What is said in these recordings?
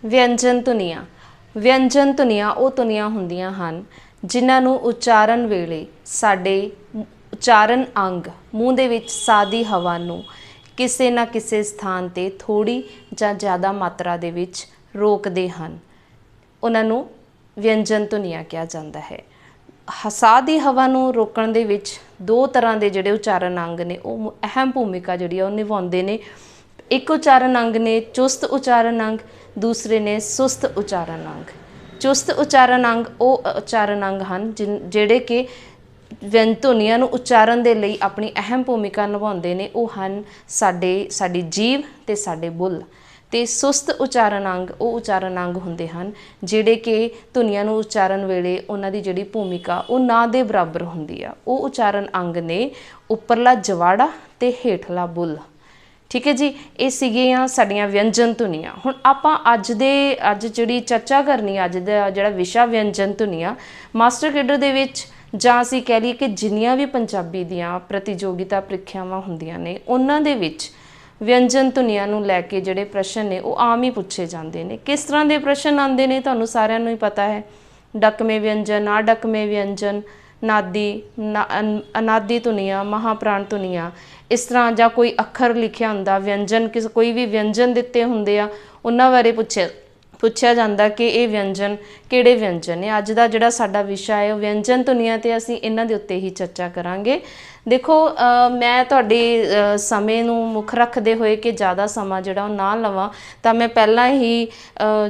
ਵਿਅੰਜਨ ਧੁਨੀਆਂ। ਵਿਅੰਜਨ ਧੁਨੀਆਂ ਉਹ ਧੁਨੀਆਂ ਹੁੰਦੀਆਂ ਹਨ ਜਿਨ੍ਹਾਂ ਨੂੰ ਉਚਾਰਨ ਵੇਲੇ ਸਾਡੇ ਉਚਾਰਨ ਅੰਗ ਮੂੰਹ ਦੇ ਵਿੱਚ ਸਾਹ ਦੀ ਹਵਾ ਨੂੰ ਕਿਸੇ ਨਾ ਕਿਸੇ ਸਥਾਨ 'ਤੇ ਥੋੜ੍ਹੀ ਜਾਂ ਜ਼ਿਆਦਾ ਮਾਤਰਾ ਦੇ ਵਿੱਚ ਰੋਕਦੇ ਹਨ। ਉਹਨਾਂ ਨੂੰ ਵਿਅੰਜਨ ਧੁਨੀਆਂ ਕਿਹਾ ਜਾਂਦਾ ਹੈ। ਸਾਹ ਦੀ ਹਵਾ ਨੂੰ ਰੋਕਣ ਦੇ ਵਿੱਚ ਦੋ ਤਰ੍ਹਾਂ ਦੇ ਜਿਹੜੇ ਉਚਾਰਨ ਅੰਗ ਨੇ ਉਹ ਅਹਿਮ ਭੂਮਿਕਾ ਜਿਹੜੀ ਆ ਉਹ ਨਿਭਾਉਂਦੇ ਨੇ। ਇੱਕ ਉਚਾਰਨ ਅੰਗ ਨੇ ਚੁਸਤ ਉਚਾਰਨ ਅੰਗ, ਦੂਸਰੇ ਨੇ ਸੁਸਤ ਉਚਾਰਨ ਅੰਗ। ਚੁਸਤ ਉਚਾਰਨ ਅੰਗ ਉਹ ਉਚਾਰਨ ਅੰਗ ਹਨ ਜਿਹੜੇ ਕਿ ਧੁਨੀਆਂ ਨੂੰ ਉਚਾਰਨ ਦੇ ਲਈ ਆਪਣੀ ਅਹਿਮ ਭੂਮਿਕਾ ਨਿਭਾਉਂਦੇ ਨੇ। ਉਹ ਹਨ ਸਾਡੀ ਜੀਭ ਅਤੇ ਸਾਡੇ ਬੁੱਲ। ਅਤੇ ਸੁਸਤ ਉਚਾਰਨ ਅੰਗ ਉਹ ਉਚਾਰਨ ਅੰਗ ਹੁੰਦੇ ਹਨ ਜਿਹੜੇ ਕਿ ਧੁਨੀਆਂ ਨੂੰ ਉਚਾਰਨ ਵੇਲੇ ਉਹਨਾਂ ਦੀ ਜਿਹੜੀ ਭੂਮਿਕਾ ਉਹ ਨਾ ਦੇ ਬਰਾਬਰ ਹੁੰਦੀ ਆ। ਉਹ ਉਚਾਰਨ ਅੰਗ ਨੇ ਉੱਪਰਲਾ ਜਵਾੜਾ ਅਤੇ ਹੇਠਲਾ ਬੁੱਲ। ਠੀਕ ਹੈ ਜੀ, ਇਹ ਸੀਗੀਆਂ ਸਾਡੀਆਂ ਵਿਅੰਜਨ ਧੁਨੀਆਂ। ਹੁਣ ਆਪਾਂ ਅੱਜ ਜਿਹੜੀ ਚਰਚਾ ਕਰਨੀ, ਅੱਜ ਦਾ ਜਿਹੜਾ ਵਿਸ਼ਾ ਵਿਅੰਜਨ ਧੁਨੀਆਂ, ਮਾਸਟਰ ਕੇਡਰ ਦੇ ਵਿੱਚ ਜਾਂ ਅਸੀਂ ਕਹਿ ਲਈਏ ਕਿ ਜਿੰਨੀਆਂ ਵੀ ਪੰਜਾਬੀ ਦੀਆਂ ਪ੍ਰਤੀਯੋਗਿਤਾ ਪ੍ਰੀਖਿਆਵਾਂ ਹੁੰਦੀਆਂ ਨੇ ਉਹਨਾਂ ਦੇ ਵਿੱਚ ਵਿਅੰਜਨ ਧੁਨੀਆਂ ਨੂੰ ਲੈ ਕੇ ਜਿਹੜੇ ਪ੍ਰਸ਼ਨ ਨੇ ਉਹ ਆਮ ਹੀ ਪੁੱਛੇ ਜਾਂਦੇ ਨੇ। ਕਿਸ ਤਰ੍ਹਾਂ ਦੇ ਪ੍ਰਸ਼ਨ ਆਉਂਦੇ ਨੇ ਤੁਹਾਨੂੰ ਸਾਰਿਆਂ ਨੂੰ ਹੀ ਪਤਾ ਹੈ। ਡਕਵੇਂ ਵਿਅੰਜਨ, ਅਡਕਵੇਂ ਵਿਅੰਜਨ, ਨਾਦੀ, ਅਨਾਦੀ ਧੁਨੀਆਂ, ਮਹਾਪ੍ਰਾਣ ਧੁਨੀਆਂ, ਇਸ ਤਰ੍ਹਾਂ ਜਾਂ ਕੋਈ ਅੱਖਰ ਲਿਖਿਆ ਹੁੰਦਾ ਵਿਅੰਜਨ, ਕੋਈ ਵੀ ਵਿਅੰਜਨ ਦਿੱਤੇ ਹੁੰਦੇ ਆ ਉਹਨਾਂ ਬਾਰੇ ਪੁੱਛਿਆ ਜਾਂਦਾ ਕਿ ਇਹ ਵਿਅੰਜਨ ਕਿਹੜੇ ਵਿਅੰਜਨ ਨੇ। ਅੱਜ ਦਾ ਜਿਹੜਾ ਸਾਡਾ ਵਿਸ਼ਾ ਹੈ ਉਹ ਵਿਅੰਜਨ ਧੁਨੀਆਂ ਅਤੇ ਅਸੀਂ ਇਹਨਾਂ ਦੇ ਉੱਤੇ ਹੀ ਚਰਚਾ ਕਰਾਂਗੇ। ਦੇਖੋ, ਮੈਂ ਤੁਹਾਡੇ ਸਮੇਂ ਨੂੰ ਮੁੱਖ ਰੱਖਦੇ ਹੋਏ ਕਿ ਜ਼ਿਆਦਾ ਸਮਾਂ ਜਿਹੜਾ ਉਹ ਨਾ ਲਵਾਂ ਤਾਂ ਮੈਂ ਪਹਿਲਾਂ ਹੀ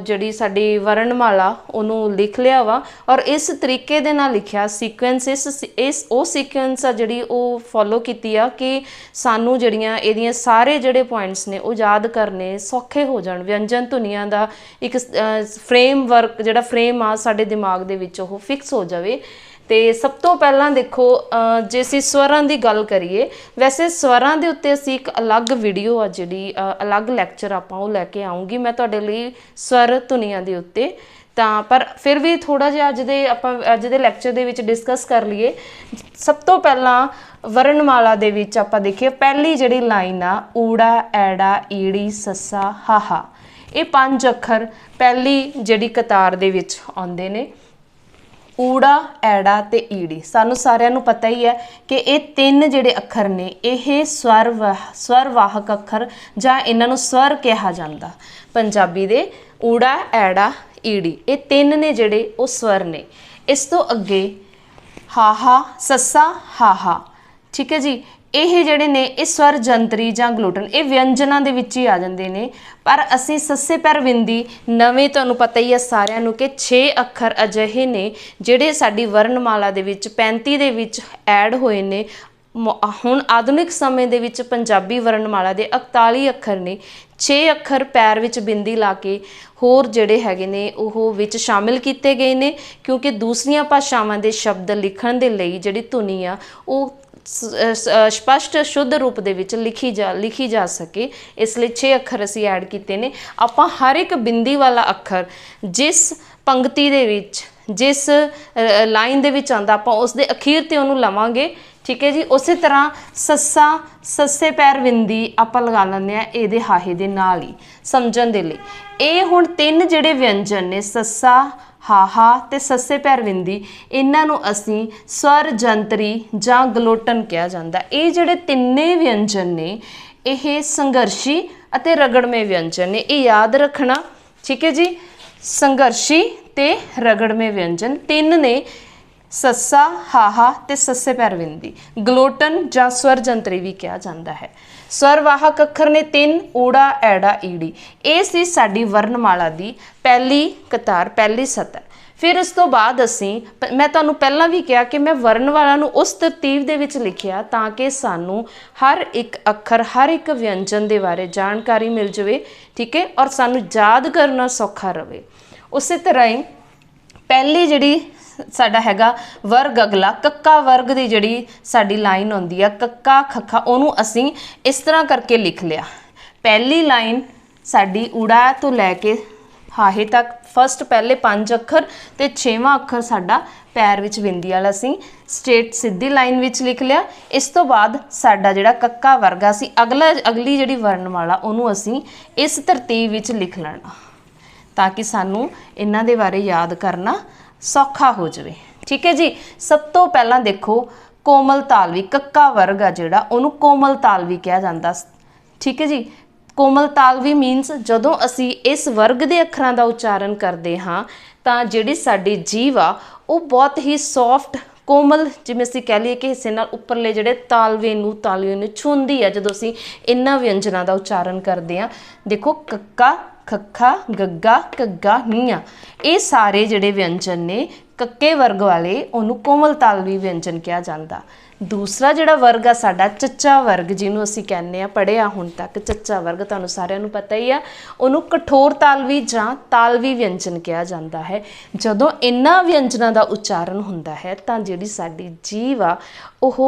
ਜਿਹੜੀ ਸਾਡੀ ਵਰਣਮਾਲਾ ਉਹਨੂੰ ਲਿਖ ਲਿਆ ਵਾ ਔਰ ਇਸ ਤਰੀਕੇ ਦੇ ਨਾਲ ਲਿਖਿਆ ਸੀਕੁਐਂਸ, ਉਹ ਸੀਕੁਐਂਸ ਆ ਜਿਹੜੀ ਉਹ ਫੋਲੋ ਕੀਤੀ ਆ ਕਿ ਸਾਨੂੰ ਜਿਹੜੀਆਂ ਇਹਦੀਆਂ ਸਾਰੇ ਜਿਹੜੇ ਪੁਆਇੰਟਸ ਨੇ ਉਹ ਯਾਦ ਕਰਨੇ ਸੌਖੇ ਹੋ ਜਾਣ। ਵਿਅੰਜਨ ਧੁਨੀਆਂ ਦਾ ਇੱਕ ਫਰੇਮਵਰਕ ਜਿਹੜਾ ਫਰੇਮ ਆ ਸਾਡੇ ਦਿਮਾਗ ਦੇ ਵਿੱਚ ਉਹ ਫਿਕਸ ਹੋ ਜਾਵੇ। ਅਤੇ ਸਭ ਤੋਂ ਪਹਿਲਾਂ ਦੇਖੋ, ਜੇ ਅਸੀਂ ਸਵਰਾਂ ਦੀ ਗੱਲ ਕਰੀਏ, ਵੈਸੇ ਸਵਰਾਂ ਦੇ ਉੱਤੇ ਅਸੀਂ ਇੱਕ ਅਲੱਗ ਵੀਡੀਓ ਆ ਜਿਹੜੀ ਅਲੱਗ ਲੈਕਚਰ ਆਪਾਂ ਉਹ ਲੈ ਕੇ ਆਊਂਗੀ ਮੈਂ ਤੁਹਾਡੇ ਲਈ ਸਵਰ ਧੁਨੀਆਂ ਦੇ ਉੱਤੇ। ਤਾਂ ਪਰ ਫਿਰ ਵੀ ਥੋੜ੍ਹਾ ਜਿਹਾ ਅੱਜ ਦੇ ਲੈਕਚਰ ਦੇ ਵਿੱਚ ਡਿਸਕਸ ਕਰ ਲਈਏ। ਸਭ ਤੋਂ ਪਹਿਲਾਂ ਵਰਣਮਾਲਾ ਦੇ ਵਿੱਚ ਆਪਾਂ ਦੇਖੀਏ, ਪਹਿਲੀ ਜਿਹੜੀ ਲਾਈਨ ਆ ਊੜਾ, ਐੜਾ, ਈੜੀ, ਸੱਸਾ, ਹਾਹਾ, ਇਹ 5 ਅੱਖਰ ਪਹਿਲੀ ਜਿਹੜੀ ਕਤਾਰ ਦੇ ਵਿੱਚ ਆਉਂਦੇ ਨੇ। ਊੜਾ, ਐੜਾ ਅਤੇ ਈੜੀ, ਸਾਨੂੰ ਸਾਰਿਆਂ ਨੂੰ ਪਤਾ ਹੀ ਹੈ ਕਿ ਇਹ 3 ਜਿਹੜੇ ਅੱਖਰ ਨੇ ਇਹ ਸਵਰਵਾਹਕ ਅੱਖਰ ਜਾਂ ਇਹਨਾਂ ਨੂੰ ਸਵਰ ਕਿਹਾ ਜਾਂਦਾ ਪੰਜਾਬੀ ਦੇ। ਊੜਾ, ਐੜਾ, ਈੜੀ, ਇਹ 3 ਨੇ ਜਿਹੜੇ ਉਹ ਸਵਰ ਨੇ। ਇਸ ਤੋਂ ਅੱਗੇ ਹਾਹਾ, ਸੱਸਾ, ਹਾਹਾ, ਠੀਕ ਹੈ ਜੀ, ਇਹ ਜਿਹੜੇ ਨੇ ਇਹ ਸਵਰ ਜੰਤਰੀ ਜਾਂ ਗਲੋਟਨ, ਇਹ ਵਿਅੰਜਨਾਂ ਦੇ ਵਿੱਚ ਹੀ ਆ ਜਾਂਦੇ ਨੇ। ਪਰ ਅਸੀਂ ਸੱਸੇ ਪੈਰ ਵਿੰਦੀ ਨਵੇਂ, ਤੁਹਾਨੂੰ ਪਤਾ ਹੀ ਹੈ ਸਾਰਿਆਂ ਨੂੰ ਕਿ 6 ਅੱਖਰ ਅਜਿਹੇ ਨੇ ਜਿਹੜੇ ਸਾਡੀ ਵਰਣਮਾਲਾ ਦੇ ਵਿੱਚ 35 ਦੇ ਵਿੱਚ ਐਡ ਹੋਏ ਨੇ। ਹੁਣ ਆਧੁਨਿਕ ਸਮੇਂ ਦੇ ਵਿੱਚ ਪੰਜਾਬੀ ਵਰਣਮਾਲਾ ਦੇ 41 ਅੱਖਰ ਨੇ। 6 ਅੱਖਰ ਪੈਰ ਵਿੱਚ ਬਿੰਦੀ ਲਾ ਕੇ ਹੋਰ ਜਿਹੜੇ ਹੈਗੇ ਨੇ ਉਹ ਵਿੱਚ ਸ਼ਾਮਿਲ ਕੀਤੇ ਗਏ ਨੇ ਕਿਉਂਕਿ ਦੂਸਰੀਆਂ ਭਾਸ਼ਾਵਾਂ ਦੇ ਸ਼ਬਦ ਲਿਖਣ ਦੇ ਲਈ ਜਿਹੜੀ ਧੁਨੀ ਆ ਉਹ ਸਪਸ਼ਟ ਸ਼ੁੱਧ ਰੂਪ ਦੇ ਵਿੱਚ ਲਿਖੀ ਜਾ ਸਕੇ, ਇਸ ਲਈ 6 ਅੱਖਰ ਅਸੀਂ ਐਡ ਕੀਤੇ ਨੇ। ਆਪਾਂ ਹਰ ਇੱਕ ਬਿੰਦੀ ਵਾਲਾ ਅੱਖਰ ਜਿਸ ਪੰਕਤੀ ਦੇ ਵਿੱਚ, ਜਿਸ ਲਾਈਨ ਦੇ ਵਿੱਚ ਆਉਂਦਾ ਆਪਾਂ ਉਸ ਦੇ ਅਖੀਰ 'ਤੇ ਉਹਨੂੰ ਲਵਾਂਗੇ। ਠੀਕ ਹੈ ਜੀ, ਉਸੇ ਤਰ੍ਹਾਂ ਸੱਸਾ, ਸੱਸੇ ਪੈਰ ਬਿੰਦੀ ਆਪਾਂ ਲਗਾ ਲੈਂਦੇ ਹਾਂ ਇਹਦੇ ਹਾਹੇ ਦੇ ਨਾਲ ਹੀ ਸਮਝਣ ਦੇ ਲਈ। ਇਹ ਹੁਣ 3 ਜਿਹੜੇ ਵਿਅੰਜਨ ਨੇ ਸੱਸਾ, ਹਾਹਾ ਅਤੇ ਸੱਸੇ ਪੈਰ ਬਿੰਦੀ, ਇਹਨਾਂ ਨੂੰ ਅਸੀਂ ਸਵਰ ਜੰਤਰੀ ਜਾਂ ਗਲੋਟਨ ਕਿਹਾ ਜਾਂਦਾ। ਇਹ ਜਿਹੜੇ ਤਿੰਨੇ ਵਿਅੰਜਨ ਨੇ ਇਹ ਸੰਘਰਸ਼ੀ ਅਤੇ ਰਗੜਵੇਂ ਵਿਅੰਜਨ ਨੇ, ਇਹ ਯਾਦ ਰੱਖਣਾ। ਠੀਕ ਹੈ ਜੀ, ਸੰਘਰਸ਼ੀ ਅਤੇ ਰਗੜਵੇਂ ਵਿਅੰਜਨ 3 ਨੇ, ਸੱਸਾ, ਹਾਹਾ ਅਤੇ ਸੱਸੇ ਪੈਰ ਬਿੰਦੀ। ਗਲੋਟਨ ਜਾਂ ਸਵਰ ਜੰਤਰੀ ਵੀ ਕਿਹਾ ਜਾਂਦਾ ਹੈ। ਸਵਰਵਾਹਕ ਅੱਖਰ ਨੇ 3, ਊੜਾ, ਐੜਾ, ਈੜੀ। ਇਹ ਸੀ ਸਾਡੀ ਵਰਣਮਾਲਾ ਦੀ ਪਹਿਲੀ ਕਤਾਰ, ਪਹਿਲੀ ਸਤਰ। ਫਿਰ ਇਸ ਤੋਂ ਬਾਅਦ ਮੈਂ ਤੁਹਾਨੂੰ ਪਹਿਲਾਂ ਵੀ ਕਿਹਾ ਕਿ ਮੈਂ ਵਰਣਮਾਲਾ ਨੂੰ ਉਸ ਤਰਤੀਬ ਦੇ ਵਿੱਚ ਲਿਖਿਆ ਤਾਂ ਕਿ ਸਾਨੂੰ ਹਰ ਇੱਕ ਅੱਖਰ, ਹਰ ਇੱਕ ਵਿਅੰਜਨ ਦੇ ਬਾਰੇ ਜਾਣਕਾਰੀ ਮਿਲ ਜਾਵੇ। ਠੀਕ ਹੈ, ਔਰ ਸਾਨੂੰ ਯਾਦ ਕਰਨਾ ਸੌਖਾ ਰਹੇ। ਉਸੇ ਤਰ੍ਹਾਂ ਹੀ ਪਹਿਲੀ ਜਿਹੜੀ ਸਾਡਾ ਹੈਗਾ ਵਰਗ ਅਗਲਾ, ਕੱਕਾ ਵਰਗ ਦੀ ਜਿਹੜੀ ਸਾਡੀ ਲਾਈਨ ਆਉਂਦੀ ਆ ਕੱਕਾ, ਖੱਖਾ, ਉਹਨੂੰ ਅਸੀਂ ਇਸ ਤਰ੍ਹਾਂ ਕਰਕੇ ਲਿਖ ਲਿਆ। ਪਹਿਲੀ ਲਾਈਨ ਸਾਡੀ ਊੜਾ ਤੋਂ ਲੈ ਕੇ ਹਾਹੇ ਤੱਕ ਫਸਟ ਪਹਿਲੇ 5 ਅੱਖਰ ਅਤੇ 6ਵਾਂ ਅੱਖਰ ਸਾਡਾ ਪੈਰ ਵਿੱਚ ਬਿੰਦੀ ਵਾਲਾ ਅਸੀਂ ਸਟ੍ਰੇਟ ਸਿੱਧੀ ਲਾਈਨ ਵਿੱਚ ਲਿਖ ਲਿਆ। ਇਸ ਤੋਂ ਬਾਅਦ ਸਾਡਾ ਜਿਹੜਾ ਕੱਕਾ ਵਰਗ ਸੀ ਅਗਲੀ ਜਿਹੜੀ ਵਰਣਮਾਲਾ ਉਹਨੂੰ ਅਸੀਂ ਇਸ ਤਰਤੀਬ ਵਿੱਚ ਲਿਖ ਲੈਣਾ। ताकि सानू इन्हां दे बारे याद करना सौखा हो जाए। ठीक है जी। सब तो पहला देखो कोमल तालवी, कक्का वर्ग आ जिहड़ा उहनूं कोमल तालवी कहा जांदा। ठीक है जी। कोमल तालवी मीनस जदों असी इस वर्ग के अखरां का उच्चारण करते हाँ तो जिहड़ी साडी जीभ आ वो बहुत ही सॉफ्ट कोमल, जिवें असीं कह लईए कि हिस्से नाल उपरले जिहड़े तालवे नूं छूंदी है जदों असीं इन्हां व्यंजनां दा उच्चारण करते हैं। देखो कक्का, खक्खा, गग्गा, घग्गा, ङीआ, ये सारे जिहड़े व्यंजन ने कक्के वर्ग वाले उहनूं कोमल तालवी व्यंजन कहा जाता। दूसरा जिहड़ा वर्ग आ साडा चच्चा वर्ग, जिन्हों असीं कहने आ पढ़िया हुण तक चच्चा वर्ग तुहानूं सारिआं नूं पता ही आ, उहनूं कठोर तालवी जां तालवी व्यंजन कहा जाता है। जदों इन्हां व्यंजनां दा उच्चारण हुंदा है तां जिहड़ी साडी जीभ आ ओह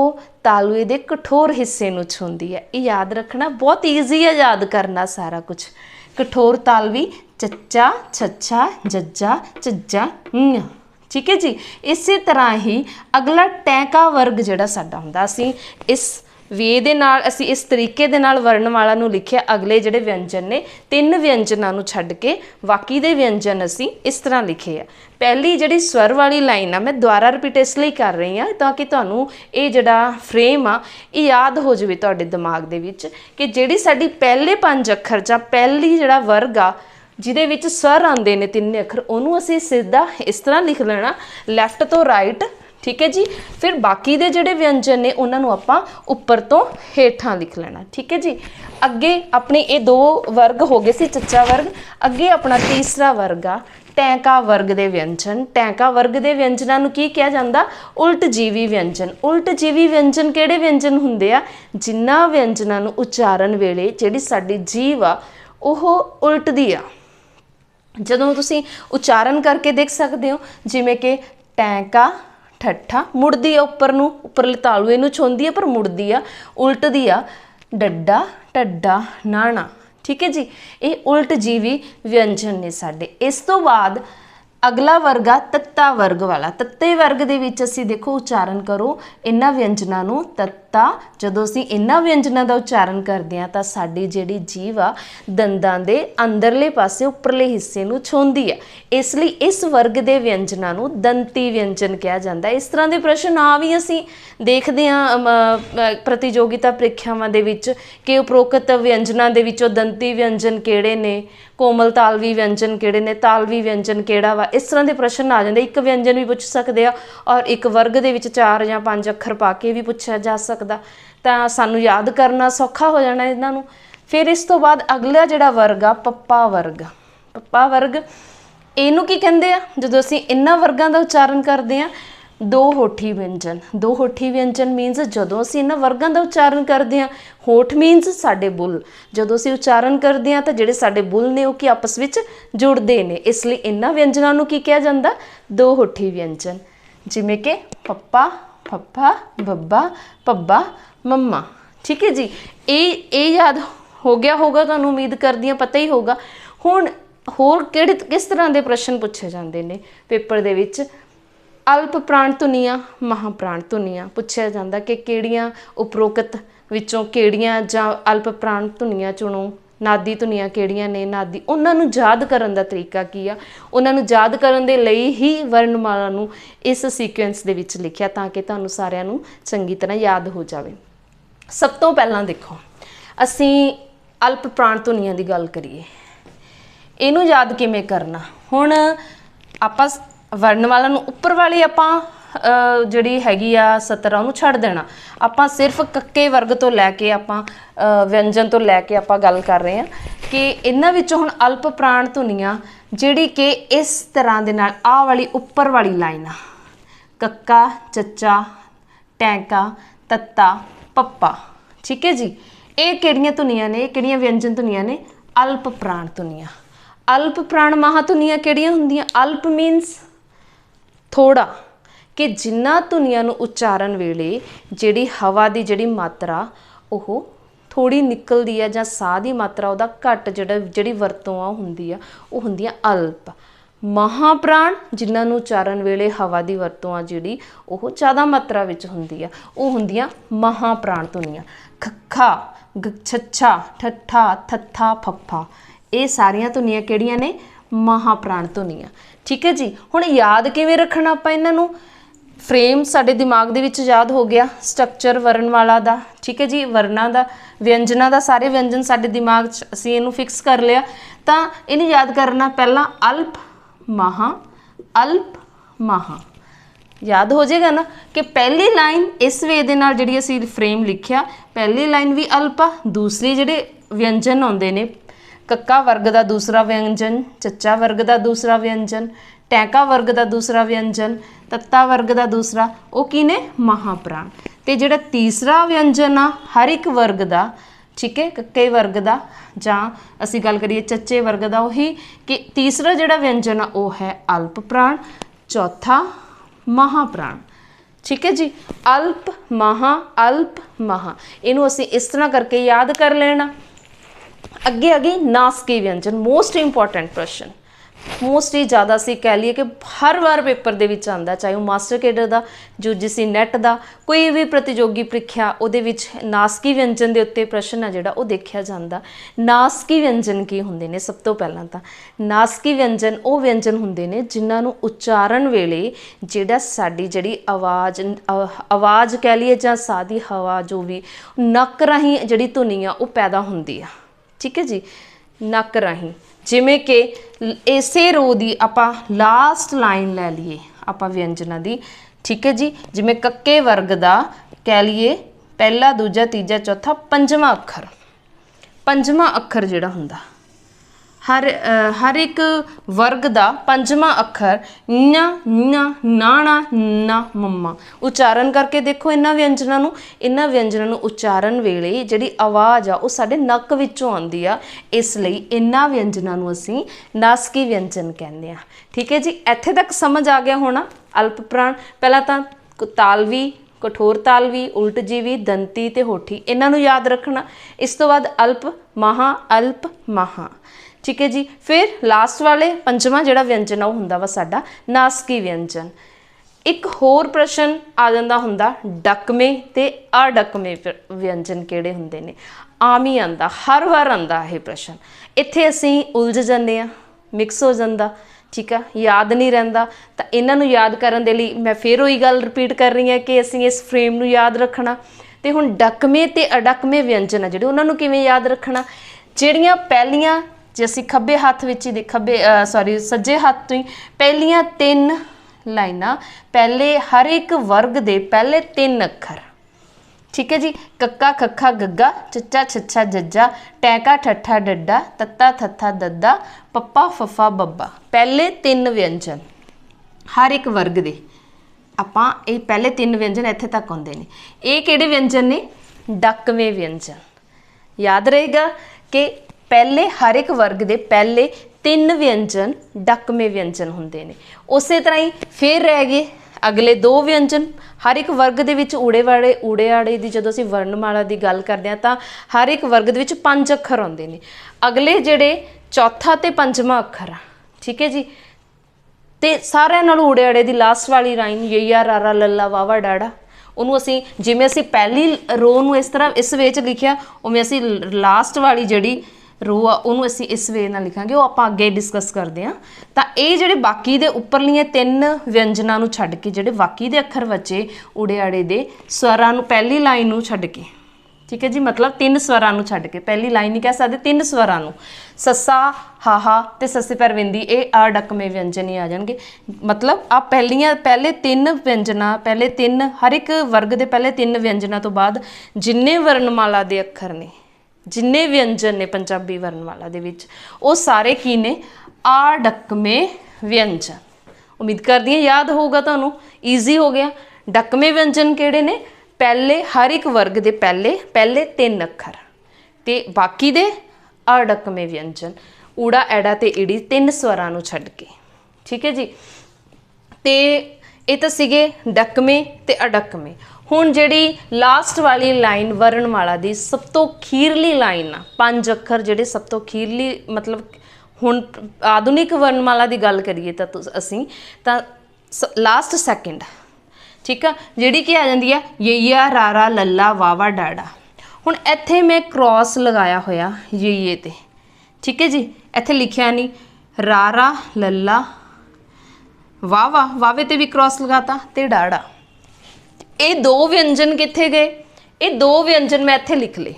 तालवे दे कठोर हिस्से नूं छूंदी है। ये याद रखना बहुत ईजी है, याद करना सारा कुछ। कठोर तालवी चच्चा, छच्छा, जज्जा, झज्जा, ङ। ठीक है जी। इसी तरह ही अगला टैंका वर्ग जिहड़ा साडा हुंदा, असीं इस वे दे नाल असीं इस तरीके दे नाल वर्णमाला नूं लिखिआ। अगले जिहड़े व्यंजन ने तीन व्यंजनां नूं छड्ड के बाकी दे व्यंजन असीं इस तरह लिखे आ। पहली जिहड़ी स्वर वाली लाइन आ मैं दुबारा रिपीट इसलिए कर रही हाँ ताकि तुहानूं ये जिहड़ा फ्रेम आ ये याद हो जाए तुहाडे दिमाग दे विच कि जिहड़ी साडी पहले 5 अखर जां पहली जिहड़ा वर्ग आ जिहदे विच स्वर आंदे ने 3 अखर, उहनूं असीं सीधा इस तरह लिख लेना लैफ्ट तो राइट। ठीक है जी। फिर बाकी दे जिहड़े व्यंजन ने उन्होंने आपां उपर तो हेठां लिख लेना। ठीक है जी। अगे अपने ये 2 वर्ग हो गए सी चच्चा वर्ग। अगे अपना तीसरा वर्ग आ टैंका वर्ग दे व्यंजन। टैंका वर्ग दे व्यंजनां नूं की कहा जांदा? उल्ट जीवी व्यंजन। उल्ट जीवी व्यंजन किहड़े व्यंजन हुंदे आ? जिन्हां व्यंजनां नूं उच्चारण वेले जिहड़ी साडी जीभ आ ओह उल्टदी आ। जदों तुसीं उच्चारण करके देख सकते हो जिवें कि टैंका ठट्ठा मुड़दी आ उपर नूं, उपरले तालुए नूं छूंदी आ पर मुड़दी आ, उल्टदी आ। डड्डा ढड्डा नाणा। ठीक है जी। ये उल्ट जीवी व्यंजन ने साडे। इस तो बाद अगला वर्ग आ तत्ता वर्ग वाला। तत्ते वर्ग दे विच असीं देखो उच्चारण करो इन्हां व्यंजनां नूं तत्ता। जदों असीं इन्हां व्यंजनां दा उच्चारण करदे हां तां साडी जिहड़ी जीभ आ दंदां दे अंदरले पासे उपरले हिस्से नूं छूंदी आ। इसलिए इस वर्ग दे व्यंजनां नूं दंती व्यंजन कहा जाता है। इस तरह के प्रश्न आ भी असीं देखदे हां प्रतियोगिता ਪ੍ਰੀਖਿਆਵਾਂ ਦੇ ਵਿੱਚ कि उपरोक्त व्यंजनां दे विचों दंती व्यंजन किहड़े ने, कोमल तालवी व्यंजन किहड़े ने, तालवी व्यंजन किहड़ा वा। इस तरह के प्रश्न आ जाते। एक व्यंजन भी पूछ सकते हैं और एक वर्ग दे विच 4 या 5 अखर पा के भी पूछा जा सकता, तो सानू याद करना सौखा हो जाना इन्हां नूं। फिर इस तो बाद अगला जिहड़ा वर्ग आ पप्पा वर्ग। पप्पा वर्ग इहनूं की कहंदे आ? जदों असीं इन्हां वर्गां दा उच्चारण करदे आ दो होठी व्यंजन। दो होठी व्यंजन मीनस जदों असीं इन्हां वर्गां दा उच्चारण करदे आ, होठ मीनस साडे बुल, जदों असीं उच्चारण करदे आ तां जिहड़े साडे बुल ने ओह की आपस विच जुड़दे ने, इसलिए इन्हां व्यंजनां नूं की कहा जांदा? दो होठी व्यंजन। जिवें कि पप्पा फप्फा बब्बा पब्बा मम्मा। ठीक है जी। ये याद हो गया होगा तुहानूं, उम्मीद करदी हां पता ही होगा। हुण होर किहड़े किस तरह के प्रश्न पूछे जाते हैं पेपर दे विच? अल्प प्राण धुनियां महाप्राण धुनियां पूछा जाता कि किहड़ियां उपरोक्त विचों किहड़ियां जां अल्प प्राण धुनियां चुनो, नादी धुनियां किहड़ियां ने, नादी उन्हां नूं याद करन दा तरीका की आ? उन्हां नूं याद करन दे लई ही वर्णमाला नूं इस सीक्वेंस दे विच लिखिआ तां कि तुहानूं सारिआं नूं चंगी तरह याद हो जावे। सब तो पहलां देखो असीं अल्प प्राण धुनियां दी गल करिए, इहनूं याद किवें करना? हुण आपां वर्णमाला नूं उपर वाली आपां जिहड़ी हैगी आ सतरा उहनूं छड्ड देना। आपां सिर्फ कक्के वर्ग तो लैके आपां व्यंजन तो लैके आपां गल कर रहे हैं कि इन्हां विचों हुण अल्प प्राण धुनियां जिहड़ी कि इस तरह दे नाल आ वाली उपर वाली लाइन आ कक्का चच्चा टैंका तत्ता पप्पा। ठीक है जी। ये किहड़ियां धुनियां ने, किहड़ियां व्यंजन धुनियां ने? अल्प प्राण धुनियां। अल्प प्राण महाधुनियां किहड़ियां हुंदियां? अल्प मीनस थोड़ा, कि जिन्हां धुनियां नूं उच्चारण वेले जिहड़ी हवा की जिहड़ी मात्रा ओह थोड़ी निकलदी है जां साह की मात्रा उहदा घट जिहड़ी वरतों आ हुंदी आ ओह हुंदियां अल्प। महाप्राण जिन्हां नूं उच्चारण वेले हवा की वरतों आ जिहड़ी ओह ज़्यादा मात्रा विच हुंदी आ ओह हुंदियां महाप्राण धुनियां। खक्खा छच्छा ठट्ठा थत्था फफ्फा ये सारियां धुनियां किहड़ियां ने? महाप्राण ਧੁਨੀਆਂ। ठीक है जी। हुण याद किवें रखना आपां इन्हां नूं? फ्रेम साडे दिमाग दे विच याद हो गया, स्ट्रक्चर वर्णमाला दा। ठीक है जी, वर्णां दा, व्यंजना दा, सारे व्यंजन साडे दिमाग 'च असीं इहनूं फिक्स कर लिया। तां इहनूं याद करना पहला अल्प महा, अल्प महा याद हो जाएगा ना कि पहली लाइन इस वे दे नाल जिहड़ी असीं फ्रेम लिखिया, पहली लाइन भी अल्प आ, दूसरे जिहड़े व्यंजन आउंदे ने, कक्का वर्ग का दूसरा व्यंजन, चच्चा वर्ग का दूसरा व्यंजन, टैका वर्ग का दूसरा व्यंजन, तत्ता वर्ग का दूसरा, वो की ने महाप्राण। तो जिहड़ा तीसरा व्यंजन आ हर एक वर्ग का, ठीक है, कक्के वर्ग का जां असीं गल करिए चच्चे वर्ग का, उही कि तीसरा जिहड़ा व्यंजन आ वो है अल्प प्राण, चौथा महाप्राण। ठीक है जी, अल्प महा, अल्प महा, इनू असीं इस तरह करके याद कर लेना। अगे अगे नासकी व्यंजन, मोस्ट इंपॉर्टेंट प्रश्न, मोस्ट ही ज़्यादा असीं कह लीए कि हर बार पेपर दे विच आंदा, चाहे वो मास्टर केडर दा, UGC नैट दा, कोई भी प्रतियोगी प्रीखिया उहदे विच नासकी व्यंजन दे उत्ते प्रश्न आ जिहड़ा वो देखिया जांदा। नासकी व्यंजन की हुंदे ने? सब तो पहलां तां नासकी व्यंजन वो व्यंजन हुंदे ने जिन्हां नूं उच्चारण वेले जिहड़ा साडी जिहड़ी आवाज़ कह लीए जां साह दी हवा जो भी नक राहीं जिहड़ी धुनी आ वो पैदा हुंदी आ। ठीक है जी, नक राहीं, जिमें कि इसे रो दी आपां लास्ट लाइन लै लीए आपां व्यंजना दी। ठीक है जी, जिमें कक्के वर्ग का कह लीए पहला, दूजा, तीजा, चौथा, पंजवां अखर, पंजवां अखर जिहड़ा हुंदा हर एक वर्ग का पंजवां अखर ञ, ञ, नाणा, ना, मम्मा। उच्चारण करके देखो इन्हां व्यंजनां नूं, इन्हां व्यंजनां नूं उच्चारण वेले जिहड़ी आवाज़ आ वो साडे नक विचों आउंदी आ, इसलिए इन्हां व्यंजनां नूं असीं नासकी व्यंजन कहंदे आ। ठीक है जी, इत्थे तक समझ आ गया होना। अल्प प्राण पहलां तां तालवी, कठोर तालवी, उल्ट जीवी, दंती ते होठी, इन्हां नूं याद रखना। इस तो बाद अल्प महा, अल्प महा। ठीक है जी, फिर लास्ट वाले पंजवां जिहड़ा व्यंजन आ वो हुंदा वा साडा नासकी व्यंजन। एक होर प्रश्न आ जांदा हुंदा डकमे ते अडकमे व्यंजन किहड़े हुंदे ने? आम ही आंदा, हर बार आंदा ये प्रश्न। इत्थे असीं उलझ जांदे आ, मिक्स हो जांदा, ठीक है, याद नहीं रहिंदा। तां इन्हां नूं याद करन दे लई मैं फिर वही गल रिपीट कर रही हां कि असीं इस फ्रेम नूं याद रखना। ते हुण डकमे ते अडकमे व्यंजन आ जिहड़े उन्हां नूं किवें याद रखना? जिहड़ियां पहलियां जे असीं खब्बे हत्थ विच ही सज्जे हत्थ तो ही पहलियां तीन लाइनां, पहले हर एक वर्ग दे पहले तीन अखर, ठीक है जी, कक्का खक्खा गग्गा, चच्चा छच्छा जज्जा, टैका ठट्ठा डड्डा, तत्ता थत्था दद्दा, पप्पा फफा बब्बा, पहले तीन व्यंजन हर एक वर्ग दे आपां ये पहले तीन व्यंजन इत्थे तक आउंदे ने। ये किहड़े व्यंजन ने? डकवे व्यंजन। याद रहेगा कि पहले हर एक वर्ग दे पहले तीन व्यंजन डकमे व्यंजन हुंदे ने। उस तरह ही फिर रह गए अगले दो व्यंजन। हर एक वर्ग दे विच ऊड़े आड़े दी जदों असीं वर्णमाला दी गल करदे हां तां हर एक वर्ग दे विच 5 अखर आउंदे ने। अगले जिहड़े चौथा ते पंजवां अखर आ, ठीक है जी, ते सारिਆਂ नाल ऊड़े आड़े दी लास्ट वाली लाइन यैया रारा लल्ला वावा डाड़ा, ਉਹਨੂੰ ਅਸੀਂ ਜਿਵੇਂ ਅਸੀਂ ਪਹਿਲੀ ਰੋ ਨੂੰ ਇਸ ਤਰ੍ਹਾਂ ਇਸ ਵੇ 'ਚ ਲਿਖਿਆ ਉਵੇਂ ਅਸੀਂ ਲਾਸਟ ਵਾਲੀ ਜਿਹੜੀ रो आ ਉਹਨੂੰ ਅਸੀਂ ਇਸ ਵੇ ਨਾਲ ਲਿਖਾਂਗੇ, ਉਹ ਆਪਾਂ ਅੱਗੇ ਡਿਸਕਸ ਕਰਦੇ ਹਾਂ। ਤਾਂ ਇਹ ਜਿਹੜੇ ਬਾਕੀ ਦੇ ਉੱਪਰਲੀਆਂ ਤਿੰਨ ਵਿਅੰਜਨਾਂ ਨੂੰ ਛੱਡ ਕੇ ਜਿਹੜੇ ਬਾਕੀ ਦੇ ਅੱਖਰ ਬਚੇ ਊੜੇ ਆੜੇ ਦੇ ਸਵਰਾਂ ਨੂੰ ਪਹਿਲੀ ਲਾਈਨ ਨੂੰ ਛੱਡ ਕੇ, ठीक है जी, मतलब तीन स्वरां नूं छड्ड के पहली लाइन नहीं कह सकते, तीन स्वरां नूं सस्सा हाहा ते सस्से परविंदी ये अडकमे व्यंजन ही आ जाएंगे। मतलब आप पहले तीन व्यंजना पहले तीन हर एक वर्ग के पहले तीन व्यंजना तो बाद जिन्ने वर्णमाला के अखर ने जिन्ने व्यंजन ने पंजाबी वर्णमाला दे विच वो सारे की ने अडकमे व्यंजन। उम्मीद करदी हां याद होगा तुहानूं, ईजी हो गया। डकमे व्यंजन किहड़े ने? पहले हर एक वर्ग के पहले तीन अखर ते बाकी दे अडकमे व्यंजन ऊड़ा ऐड़ा ते ईड़ी तीन स्वरां नूं छड्ड के, ठीक है जी। ते ये तो सीगे डकमे ते अडकमे। हुण जिहड़ी लास्ट वाली लाइन वर्णमाला दी सब तो खीरली लाइन आ, 5 अखर जिहड़े सब तो खीरली, मतलब हुण आधुनिक वर्णमाला की गल करिए तां असीं तां लास्ट सैकेंड, ठीक है, जिहड़ी कि आ जाती है यैया रारा लल्ला वावा डाड़ा। हुण इत्थे मैं क्रॉस लगाया होया ये ते, ठीक है जी, इत्थे लिखिया नहीं ਰਾਰਾ ਲੱਲਾ ਵਾਵਾ, ਵਾਵੇ ਤੇ ਵੀ ਕ੍ਰੋਸ ਲਗਾਤਾ, ਤੇ ਡਾੜਾ। ਇਹ ਦੋ ਵਿਅੰਜਨ ਕਿੱਥੇ ਗਏ? ਇਹ ਦੋ ਵਿਅੰਜਨ ਮੈਂ ਇੱਥੇ ਲਿਖ ਲਏ।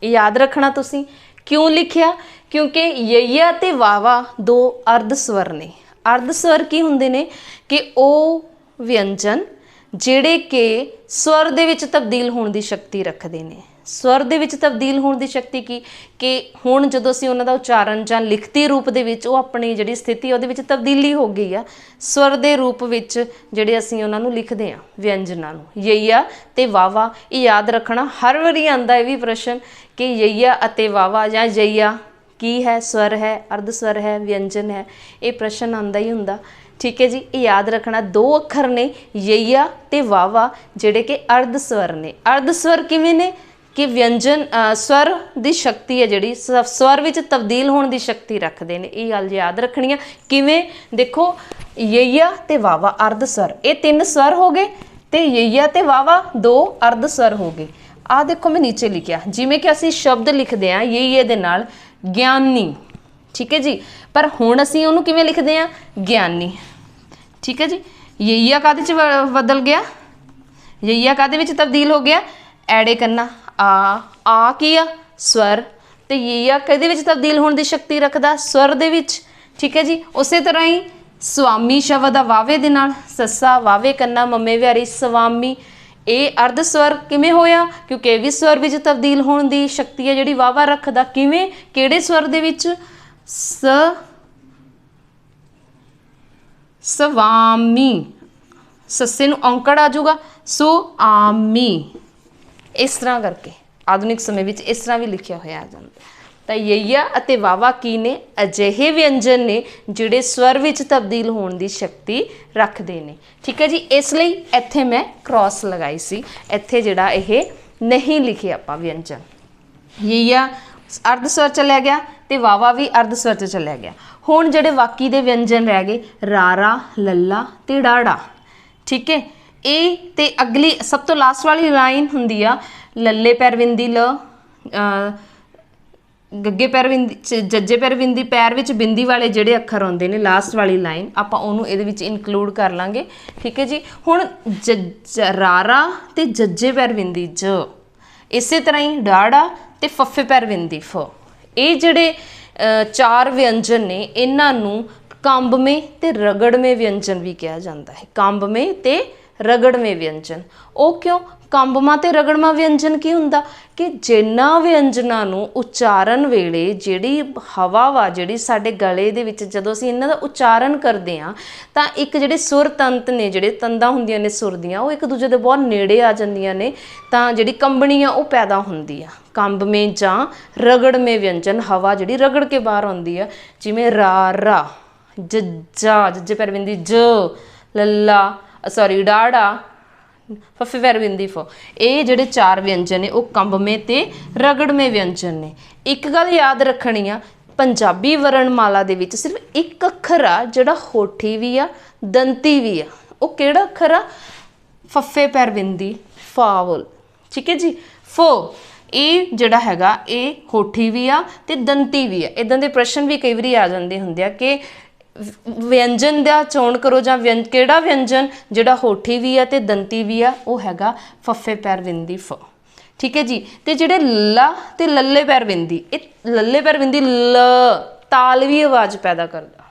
ਇਹ ਯਾਦ ਰੱਖਣਾ ਤੁਸੀਂ। ਕਿਉਂ ਲਿਖਿਆ? ਕਿਉਂਕਿ ਯਈਆ ਤੇ ਵਾਵਾ ਦੋ ਅਰਧ ਸਵਰ ਨੇ। ਅਰਧ ਸਵਰ ਕੀ ਹੁੰਦੇ ਨੇ? ਕਿ ਉਹ ਵਿਅੰਜਨ ਜਿਹੜੇ ਕਿ ਸਵਰ ਦੇ ਵਿੱਚ ਤਬਦੀਲ ਹੋਣ ਦੀ ਸ਼ਕਤੀ ਰੱਖਦੇ ਨੇ। ਸਵਰ ਦੇ ਵਿੱਚ ਤਬਦੀਲ ਹੋਣ ਦੀ ਸ਼ਕਤੀ ਕੀ? ਕਿ ਹੁਣ ਜਦੋਂ ਅਸੀਂ ਉਹਨਾਂ ਦਾ ਉਚਾਰਨ ਜਾਂ ਲਿਖਤੀ ਰੂਪ ਦੇ ਵਿੱਚ ਉਹ ਆਪਣੀ ਜਿਹੜੀ ਸਥਿਤੀ ਉਹਦੇ ਵਿੱਚ ਤਬਦੀਲੀ ਹੋ ਗਈ ਆ, ਸਵਰ ਦੇ ਰੂਪ ਵਿੱਚ ਜਿਹੜੇ ਅਸੀਂ ਉਹਨਾਂ ਨੂੰ ਲਿਖਦੇ ਹਾਂ ਵਿਅੰਜਨਾਂ ਨੂੰ, ਯਈਆ ਤੇ ਵਾਵਾ। ਇਹ ਯਾਦ ਰੱਖਣਾ, ਹਰ ਵਾਰੀ ਆਉਂਦਾ ਇਹ ਵੀ ਪ੍ਰਸ਼ਨ ਕਿ ਯਈਆ ਅਤੇ ਵਾਵਾ ਜਾਂ ਯਈਆ ਕੀ ਹੈ? ਸਵਰ ਹੈ, ਅਰਧ ਸਵਰ ਹੈ, ਵਿਅੰਜਨ ਹੈ। ਇਹ ਪ੍ਰਸ਼ਨ ਆਉਂਦਾ ਹੀ ਹੁੰਦਾ। ਠੀਕ ਹੈ ਜੀ, ਇਹ ਯਾਦ ਰੱਖਣਾ। ਦੋ ਅੱਖਰ ਨੇ ਯਈਆ ਤੇ ਵਾਵਾ ਜਿਹੜੇ ਕਿ ਅਰਧ ਸਵਰ ਨੇ। ਅਰਧ ਸਵਰ ਕਿਵੇਂ ਨੇ? ਕਿ ਵਿਅੰਜਨ ਸਵਰ ਦੀ ਸ਼ਕਤੀ ਹੈ ਜਿਹੜੀ ਸਵਰ ਵਿੱਚ ਤਬਦੀਲ ਹੋਣ ਦੀ ਸ਼ਕਤੀ ਰੱਖਦੇ ਨੇ। ਇਹ ਗੱਲ ਯਾਦ ਰੱਖਣੀ ਆ। ਕਿਵੇਂ? ਦੇਖੋ, ਯਈਆ ਤੇ ਵਾਵਾ ਅਰਧ ਸਵਰ, ਇਹ ਤਿੰਨ ਸਵਰ ਹੋ ਗਏ, ਤੇ ਯਈਆ ਤੇ ਵਾਵਾ ਦੋ ਅਰਧ ਸਵਰ ਹੋ ਗਏ। ਆਹ ਦੇਖੋ ਮੈਂ ਨੀਚੇ ਲਿਖਿਆ, ਜਿਵੇਂ ਕਿ ਅਸੀਂ ਸ਼ਬਦ ਲਿਖਦੇ ਹਾਂ ਯਈਏ ਦੇ ਨਾਲ ਗਿਆਨੀ। ਠੀਕ ਹੈ ਜੀ, ਪਰ ਹੁਣ ਅਸੀਂ ਉਹਨੂੰ ਕਿਵੇਂ ਲਿਖਦੇ ਹਾਂ? ਗਿਆਨੀ। ਠੀਕ ਹੈ ਜੀ, ਯਈਆ ਕਾਹਦੇ 'ਚ ਬਦਲ ਗਿਆ? ਯਈਆ ਕਾਹਦੇ ਵਿੱਚ ਤਬਦੀਲ ਹੋ ਗਿਆ? ਐੜੇ ਕਰਨਾ, ਆ ਕੀ ਆ? ਸਵਰ। ਤੇ ਯਈਆ ਕਿਹਦੇ ਵਿੱਚ ਤਬਦੀਲ ਹੋਣ ਦੀ ਸ਼ਕਤੀ ਰੱਖਦਾ? ਸਵਰ ਦੇ ਵਿੱਚ। ਠੀਕ ਹੈ ਜੀ, ਉਸੇ ਤਰ੍ਹਾਂ ਹੀ ਸਵਾਮੀ ਸ਼ਬਦ ਆ ਵਾਵੇ ਦੇ ਨਾਲ, ਸੱਸਾ ਵਾਵੇ ਕੰਨਾ ਮੰਮੇ ਵਿਹਾਰੀ ਸਵਾਮੀ। ਇਹ ਅਰਧ ਸਵਰ ਕਿਵੇਂ ਹੋਇਆ? ਕਿਉਂਕਿ ਇਹ ਵੀ ਸਵਰ ਵਿੱਚ ਤਬਦੀਲ ਹੋਣ ਦੀ ਸ਼ਕਤੀ ਹੈ ਜਿਹੜੀ ਵਾਵਾ ਰੱਖਦਾ। ਕਿਵੇਂ? ਕਿਹੜੇ ਸਵਰ ਦੇ ਵਿੱਚ? ਸਵਾਮੀ। ਸੱਸੇ ਨੂੰ ਔਂਕੜ ਆ ਜਾਊਗਾ, ਸੋ ਆਮੀ। ਇਸ ਤਰ੍ਹਾਂ ਕਰਕੇ ਆਧੁਨਿਕ ਸਮੇਂ ਵਿੱਚ ਇਸ ਤਰ੍ਹਾਂ ਵੀ ਲਿਖਿਆ ਹੋਇਆ ਆ ਜਾਂਦਾ। ਤਾਂ ਯਈਆ ਅਤੇ ਵਾਵਾ ਕੀ ਨੇ? ਅਜਿਹੇ ਵਿਅੰਜਨ ਨੇ ਜਿਹੜੇ ਸਵਰ ਵਿੱਚ ਤਬਦੀਲ ਹੋਣ ਦੀ ਸ਼ਕਤੀ ਰੱਖਦੇ ਨੇ। ਠੀਕ ਹੈ ਜੀ, ਇਸ ਲਈ ਇੱਥੇ ਮੈਂ ਕ੍ਰੋਸ ਲਗਾਈ ਸੀ। ਇੱਥੇ ਜਿਹੜਾ ਇਹ ਨਹੀਂ ਲਿਖੇ ਆਪਾਂ ਵਿਅੰਜਨ। ਯਈਆ ਅਰਧ ਸਵਰ ਚਲਿਆ ਗਿਆ ਤੇ ਵਾਵਾ ਵੀ ਅਰਧ ਸਵਰ 'ਚ ਚਲਿਆ ਗਿਆ। ਹੁਣ ਜਿਹੜੇ ਬਾਕੀ ਦੇ ਵਿਅੰਜਨ ਰਹਿ ਗਏ ਰਾਰਾ, ਲੱਲਾ ਤੇ ਡਾੜਾ। ਠੀਕ ਹੈ, ਇਹ ਤੇ ਅਗਲੀ ਸਭ ਤੋਂ ਲਾਸਟ ਵਾਲੀ ਲਾਈਨ ਹੁੰਦੀ ਆ ਲੱਲੇ ਪੈਰ ਬਿੰਦੀ ਲ, ਗੱਗੇ ਪੈਰ ਬਿੰਦੀ, ਜੱਜੇ ਪੈਰ ਬਿੰਦੀ, ਪੈਰ ਵਿੱਚ ਬਿੰਦੀ ਵਾਲੇ ਜਿਹੜੇ ਅੱਖਰ ਆਉਂਦੇ ਨੇ, ਲਾਸਟ ਵਾਲੀ ਲਾਈਨ ਆਪਾਂ ਉਹਨੂੰ ਇਹਦੇ ਵਿੱਚ ਇਨਕਲੂਡ ਕਰ ਲਾਂਗੇ। ਠੀਕ ਹੈ ਜੀ, ਹੁਣ ਰਾਰਾ ਤੇ ਜੱਜੇ ਪੈਰ ਬਿੰਦੀ ਜ, ਇਸੇ ਤਰ੍ਹਾਂ ਹੀ ਡਾੜਾ ਤੇ ਫੱਫੇ ਪੈਰ ਬਿੰਦੀ ਫ। ਇਹ ਜਿਹੜੇ ਚਾਰ ਵਿਅੰਜਨ ਨੇ ਇਹਨਾਂ ਨੂੰ ਕੰਬਵੇਂ ਤੇ ਰਗੜਵੇਂ ਵਿਅੰਜਨ ਵੀ ਕਿਹਾ ਜਾਂਦਾ ਹੈ। ਕੰਬਵੇਂ ਤੇ ਰਗੜਵੇਂ ਵਿਅੰਜਨ। ਉਹ ਕਿਉਂ? ਕੰਬਵਾਂ ਤੇ ਰਗੜਵਾਂ ਵਿਅੰਜਨ ਕੀ ਹੁੰਦਾ? ਕਿ ਜਿਨ੍ਹਾਂ ਵਿਅੰਜਨਾਂ ਨੂੰ ਉਚਾਰਨ ਵੇਲੇ ਜਿਹੜੀ ਹਵਾ ਵਾ ਜਿਹੜੀ ਸਾਡੇ ਗਲੇ ਦੇ ਵਿੱਚ ਜਦੋਂ ਅਸੀਂ ਇਹਨਾਂ ਦਾ ਉਚਾਰਨ ਕਰਦੇ ਹਾਂ ਤਾਂ ਇੱਕ ਜਿਹੜੇ ਸੁਰ ਤੰਤ ਨੇ, ਜਿਹੜੇ ਤੰਦਾਂ ਹੁੰਦੀਆਂ ਨੇ ਸੁਰ ਦੀਆਂ, ਉਹ ਇੱਕ ਦੂਜੇ ਦੇ ਬਹੁਤ ਨੇੜੇ ਆ ਜਾਂਦੀਆਂ ਨੇ, ਤਾਂ ਜਿਹੜੀ ਕੰਬਣੀ ਆ ਉਹ ਪੈਦਾ ਹੁੰਦੀ ਆ। ਕੰਬਵੇਂ ਜਾਂ ਰਗੜਵੇਂ ਵਿਅੰਜਨ, ਹਵਾ ਜਿਹੜੀ ਰਗੜ ਕੇ ਬਾਹਰ ਆਉਂਦੀ ਆ, ਜਿਵੇਂ ਰਾ, ਜੱਜਾ, ਜੱਜੇ ਪੈਰ ਬਿੰਦੀ ਜ, ਲੱਲਾ ਡਾੜਾ, ਫੱਫੇ ਪੈਰ ਬਿੰਦੀ ਫ। ਇਹ ਜਿਹੜੇ ਚਾਰ ਵਿਅੰਜਨ ਨੇ ਉਹ ਕੰਬਵੇਂ ਤੇ ਰਗੜਵੇਂ ਵਿਅੰਜਨ ਨੇ। ਇੱਕ ਗੱਲ ਯਾਦ ਰੱਖਣੀ ਆ, ਪੰਜਾਬੀ ਵਰਣਮਾਲਾ ਦੇ ਵਿੱਚ ਸਿਰਫ ਇੱਕ ਅੱਖਰ ਆ ਜਿਹੜਾ ਹੋਠੀ ਵੀ ਆ ਦੰਤੀ ਵੀ ਆ। ਉਹ ਕਿਹੜਾ ਅੱਖਰ ਆ? ਫੱਫੇ ਪੈਰ ਬਿੰਦੀ ਫਾਵਲ। ਠੀਕ ਹੈ ਜੀ, ਫੋ। ਇਹ ਜਿਹੜਾ ਹੈਗਾ ਇਹ ਹੋਠੀ ਵੀ ਆ ਤੇ ਦੰਤੀ ਵੀ ਆ। ਇੱਦਾਂ ਦੇ ਪ੍ਰਸ਼ਨ ਵੀ ਕਈ ਵਾਰੀ ਆ ਜਾਂਦੇ ਹੁੰਦੇ ਆ ਕਿ ਵਿਅੰਜਨ ਦਾ ਚੋਣ ਕਰੋ ਜਾਂ ਕਿਹੜਾ ਵਿਅੰਜਨ ਜਿਹੜਾ ਹੋਠੀ ਵੀ ਆ ਤੇ ਦੰਤੀ ਵੀ ਆ, ਉਹ ਹੈਗਾ ਫੱਫੇ ਪੈਰ ਬਿੰਦੀ ਫ। ਠੀਕ ਹੈ ਜੀ, ਤੇ ਜਿਹੜੇ ਲੱਲਾ ਤੇ ਲੱਲੇ ਪੈਰ ਬਿੰਦੀ, ਇਹ ਲੱਲੇ ਪੈਰ ਬਿੰਦੀ ਲ ਤਾਲਵੀ ਆਵਾਜ਼ ਪੈਦਾ ਕਰਦਾ।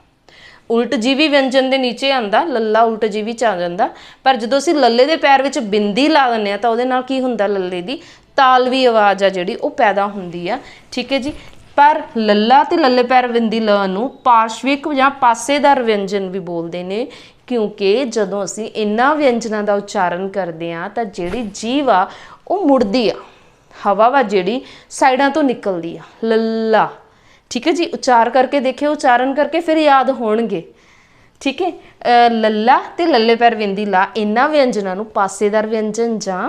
ਉਲਟ ਜੀਵੀ ਵਿਅੰਜਨ ਦੇ ਨੀਚੇ ਆਉਂਦਾ, ਲੱਲਾ ਉਲਟ ਜੀਵੀ 'ਚ ਆ ਜਾਂਦਾ, ਪਰ ਜਦੋਂ ਅਸੀਂ ਲੱਲੇ ਦੇ ਪੈਰ ਵਿੱਚ ਬਿੰਦੀ ਲਾ ਦਿੰਦੇ ਹਾਂ ਤਾਂ ਉਹਦੇ ਨਾਲ ਕੀ ਹੁੰਦਾ? ਲੱਲੇ ਦੀ ਤਾਲਵੀ ਆਵਾਜ਼ ਆ ਜਿਹੜੀ ਉਹ ਪੈਦਾ ਹੁੰਦੀ ਆ। ਠੀਕ ਹੈ ਜੀ, ਪਰ ਲੱਲਾ ਤੇ ਲੱਲੇ ਪੈਰ ਬਿੰਦੀ ਲ ਨੂੰ ਪਾਰਸ਼ਵਿਕ ਜਾਂ ਪਾਸੇਦਾਰ ਵਿਅੰਜਨ ਵੀ ਬੋਲਦੇ ਨੇ, ਕਿਉਂਕਿ ਜਦੋਂ ਅਸੀਂ ਇਹਨਾਂ ਵਿਅੰਜਨਾਂ ਦਾ ਉਚਾਰਨ ਕਰਦੇ ਹਾਂ ਤਾਂ ਜਿਹੜੀ ਜੀਭ ਆ ਉਹ ਮੁੜਦੀ ਆ, ਹਵਾ ਵਾ ਜਿਹੜੀ ਸਾਈਡਾਂ ਤੋਂ ਨਿਕਲਦੀ ਆ। ਲੱਲਾ। ਠੀਕ ਹੈ ਜੀ, ਉਚਾਰ ਕਰਕੇ ਦੇਖਿਓ, ਉਚਾਰਨ ਕਰਕੇ ਫਿਰ ਯਾਦ ਹੋਣਗੇ। ਠੀਕ ਹੈ, ਲੱਲਾ ਤੇ ਲੱਲੇ ਪੈਰ ਬਿੰਦੀ ਲਾ, ਇਹਨਾਂ ਵਿਅੰਜਨਾਂ ਨੂੰ ਪਾਸੇਦਾਰ ਵਿਅੰਜਨ ਜਾਂ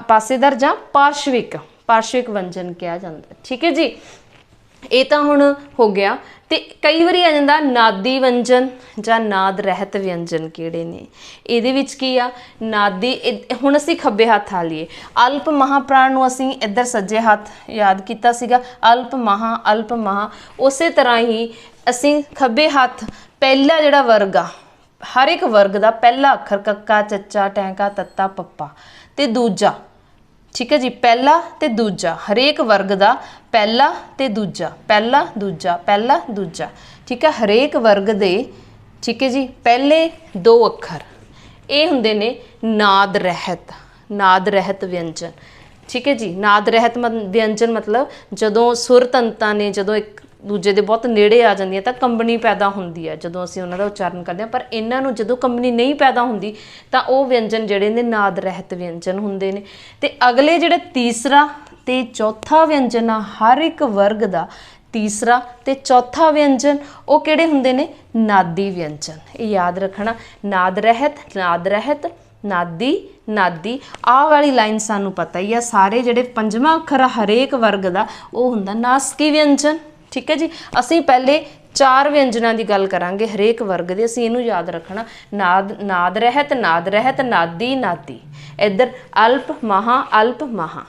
ਪਾਸੇਦਾਰ ਜਾਂ ਪਾਰਸ਼ਵਿਕ ਵਿਅੰਜਨ ਕਿਹਾ ਜਾਂਦਾ। ਠੀਕ ਹੈ ਜੀ, ये तो हुण हो गया। तो कई बारी आ जाता नादी व्यंजन ਜਾਂ नाद रहत व्यंजन किहड़े ने। ਇਹਦੇ ਵਿੱਚ ਕੀ ਆ नादी ਹੁਣ ਅਸੀਂ ਖੱਬੇ ਹੱਥ ਆ ਲਈਏ अल्प महाप्राण ਨੂੰ ਅਸੀਂ ਇੱਧਰ ਸੱਜੇ ਹੱਥ याद ਕੀਤਾ ਸੀਗਾ अल्प महा ਉਸੇ ਤਰ੍ਹਾਂ ही ਅਸੀਂ ਖੱਬੇ ਹੱਥ ਪਹਿਲਾ ਜਿਹੜਾ ਵਰਗ ਆ हर एक वर्ग का पहला अखर कक्का चच्चा टैंका तत्ता पप्पा ते दूजा ठीक है जी पहला ते दूजा हरेक वर्ग का पहला ते दूजा पहला दूजा ठीक है हरेक वर्ग दे ठीक है जी पहले दो अखर ये हुंदे ने नाद रहत व्यंजन ठीक है जी। नाद रहत व्यंजन मतलब जदों सुर तंतां ने जदों एक दूजे ਦੇ बहुत नेड़े आ जाती है तो कंबनी पैदा होंदी है ਜਦੋਂ ਅਸੀਂ ਉਹਨਾਂ ਦਾ ਉਚਾਰਨ ਕਰਦੇ ਹਾਂ। पर ਇਹਨਾਂ ਨੂੰ ਜਦੋਂ कंबनी नहीं पैदा ਹੁੰਦੀ ਤਾਂ ਉਹ व्यंजन ਜਿਹੜੇ ਨੇ नाद रहत व्यंजन ਹੁੰਦੇ ਨੇ। ਤੇ ਅਗਲੇ ਜਿਹੜੇ ਤੀਸਰਾ ਤੇ ਚੌਥਾ व्यंजन ਆ ਹਰ ਇੱਕ ਵਰਗ ਦਾ तीसरा ते चौथा व्यंजन वो किहड़े हुंदे ने नादी व्यंजन। ये याद रखना नाद रहत नादी आ वाली लाइन सानू पता ही है सारे जिहड़े पंजवां अखर हरेक वर्ग का वो हुंदा नासकी व्यंजन ठीक है जी। असी पहले चार व्यंजनों की गल करांगे हरेक वर्ग के असी इनू याद रखना नाद रहत नादी इधर अल्प महा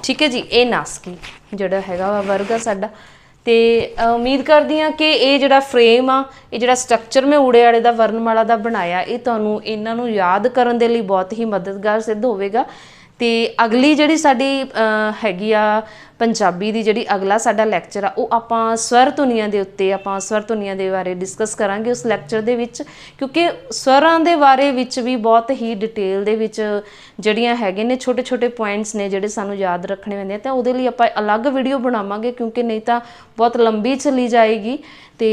ठीक है जी। ये नासकी जिहड़ा हैगा वर्ग आ साडा। तो उम्मीद करदी हाँ कि ये जिहड़ा फ्रेम आ ये जिहड़ा स्ट्रक्चर मैं ऊड़े आड़े दा वर्णमाला दा बनाया ये तुहानूं इन्हां नूं याद करन दे लई बहुत ही मददगार सिद्ध होवेगा। तो अगली जिहड़ी साडी हैगी आ पंजाबी दी जिहड़ी अगला साडा लैक्चर आ वो आपां स्वर धुनियां दे उत्ते आपां स्वर धुनियां दे बारे डिस्कस करांगे उस लैक्चर दे विच क्योंकि स्वरां दे बारे विच भी बहुत ही डिटेल दे विच जिहड़ियां हैगे ने छोटे छोटे पॉइंट्स ने जिहड़े सानूं याद रखने पैंदे ते उहदे लई आपां अलग वीडियो बनावांगे क्योंकि नहीं तां बहुत लंबी चली जाएगी। तो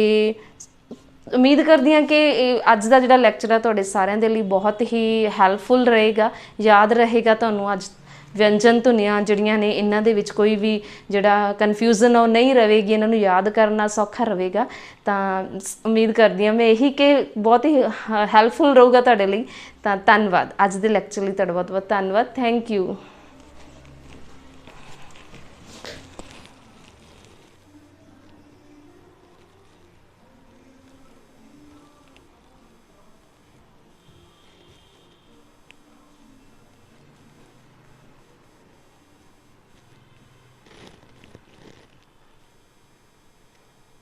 उम्मीद करदी हाँ कि अज का जिहड़ा लैक्चर है तुहाडे सारिਆਂ ਦੇ ਲਈ बहुत ही हैल्पफुल रहेगा याद रहेगा तुहानूं अज व्यंजन धुनियां जिहड़ियां ने इन्हां दे विच कोई भी जिहड़ा कन्फ्यूजन वो नहीं रहेगी इन्हां नूं याद करना सौखा रहेगा। तो उम्मीद करदी हाँ मैं यही कि बहुत ही हैल्पफुल रहूगा तुहाडे लई। तो धन्नवाद अज दे लैक्चर लई तुहाडा बहुत बहुत धन्नवाद थैंक यू।